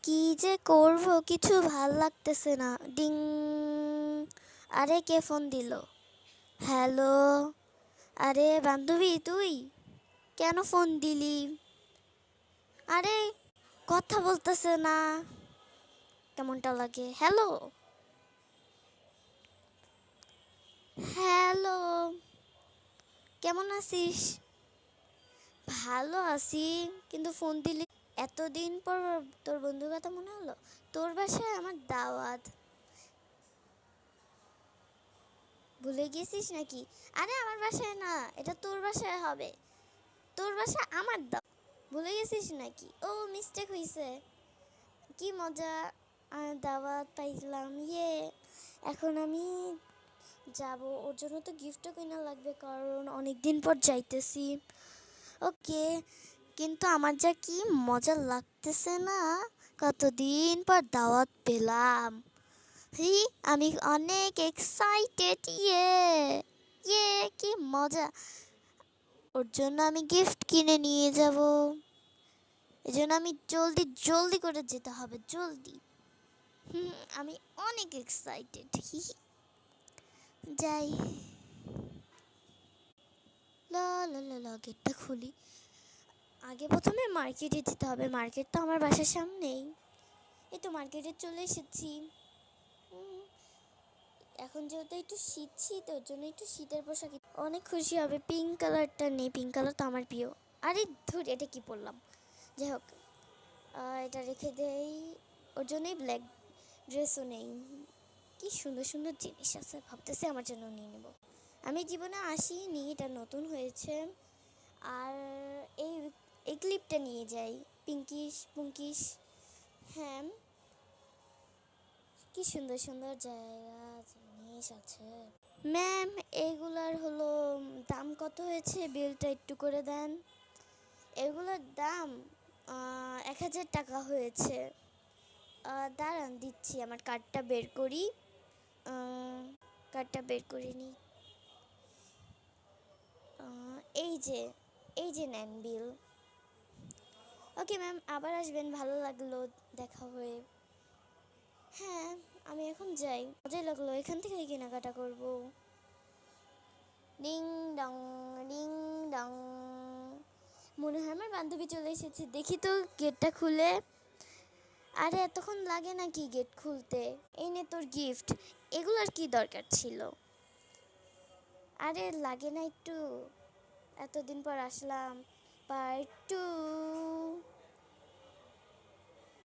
কি যে করব কিছু ভাল লাগতেছে না। ডিং। আরে কে ফোন দিল? হ্যালো। আরে বান্ধবী তুই কেন ফোন দিলি? আরে কথা বলতেছে না, কেমনটা লাগে। হ্যালো। হ্যালো। কেমন আছিস? ভালো আছি, কিন্তু ফোন দিলি এতদিন পর। তোর বন্ধুর কথা মনে হলো। তোর বাসায় আমার দাওয়াত, ভুলে গেছিস নাকি? আরে আমার বাসায় না, এটা তোর বাসায় হবে। তোর বাসায় আমার ভুলে গেছিস নাকি? ও মিস্টেক হইছে। কি মজা। দাওয়াত পাইলাম, ইয়ে। এখন আমি যাব, ওর জন্য তো গিফটও কিনা লাগবে কারণ অনেক দিন পর যাইতেছি। ওকে, কিন্তু আমার যা কি মজা লাগতেছে না, কতদিন পর দাওয়াত পেলাম। হি, আমি অনেক এক্সাইটেড। ইয়ে ইয়ে, কি মজা। ওর জন্য আমি গিফট কিনে নিয়ে যাব। এজন্য আমি জলদি জলদি করে যেতে হবে, জলদি। হুম, আমি অনেক এক্সাইটেড। হি হি। যাই। লা লা লা লা, গেটটা খুলি। আগে প্রথমে মার্কেটে যেতে হবে, মার্কেট তো আমার বাসার সামনেই। এই তো মার্কেটে চলে এসেছি। হুম, এখন যেহেতু একটু শীত শীত, ওর জন্য একটু শীতের পোশাক অনেক খুশি হবে। পিঙ্ক কালারটা নেই, পিঙ্ক কালার তো আমার প্রিয়। আরে ধুর, এটা কি পরলাম। যাই হোক, এটা রেখে দেই। ওর জন্যই ব্ল্যাক ড্রেসও নেই। কি সুন্দর সুন্দর জিনিস আছে, ভাবতেছি আমার জন্য নিয়ে নেব। আমি জীবনে আসিনি, এটা নতুন হয়েছে। আর এই এই ক্লিপটা নিয়ে যাই, পিঙ্কিশ পুঙ্কিশ। হ্যাঁ, কি সুন্দর সুন্দর জায়গা জিনিস আছে। ম্যাম, এইগুলার হলো দাম কত হয়েছে, বিলটা একটু করে দেন। এগুলোর দাম 1,000 টাকা হয়েছে। দাঁড়ান দিচ্ছি, আমার কার্ডটা বের করি। কার্ডটা বের করে নিই। এই যে, এই যে নেন বিল। ওকে ম্যাম, আবার আসবেন, ভালো লাগলো দেখা হয়ে। হ্যাঁ, আমি এখন যাই, মজাই লাগলো, এখান থেকেই কেনাকাটা করব। Ding dong, ding dong. মনে হয় আমার বান্ধবী চলে এসেছে, দেখি তো গেটটা খুলে। আরে এতক্ষণ লাগে নাকি গেট খুলতে? এই নে তোর গিফট। এগুলোর কি দরকার ছিল? আরে লাগে না একটু? এতদিন পর আসলাম। পার্ট 2।